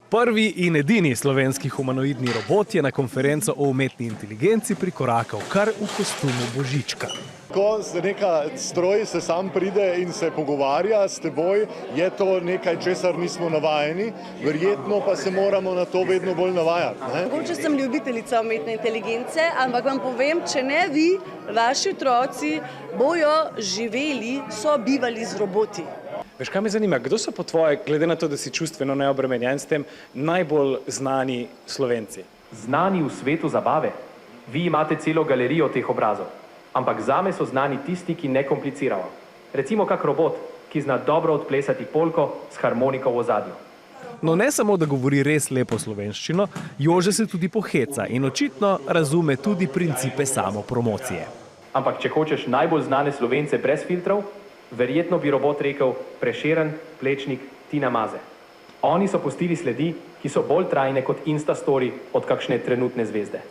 Prvi in edini slovenski humanoidni robot je na konferenco o umetni inteligenci prikorakal kar v kostumu Božička. Ko neka stroj se sam pride in se pogovarja s teboj, je to nekaj, česar nismo navajeni, verjetno pa se moramo na to vedno bolj navajati. Mogoče sem ljubiteljica umetne inteligence, ampak vam povem, če ne vi, vaši otroci bojo živeli, sobivali z roboti. Veš, kaj me zanima, kdo so po tvoje, glede na to, da si čustveno neobremenjen s tem, najbolj znani Slovenci? Znani v svetu zabave? Vi imate celo galerijo teh obrazov. Ampak zame so znani tisti, ki ne komplicirajo. Recimo kak robot, ki zna dobro odplesati polko s harmoniko v ozadju. No ne samo, da govori res lepo slovenščino, Jože se tudi poheca in očitno razume tudi principe samopromocije. Ampak če hočeš najbolj znane Slovence brez filtrov, verjetno bi robot rekel Prešeren, Plečnik, Tina Maze. Oni so pustili sledi, ki so bolj trajne kot Instastory od kakšne trenutne zvezde.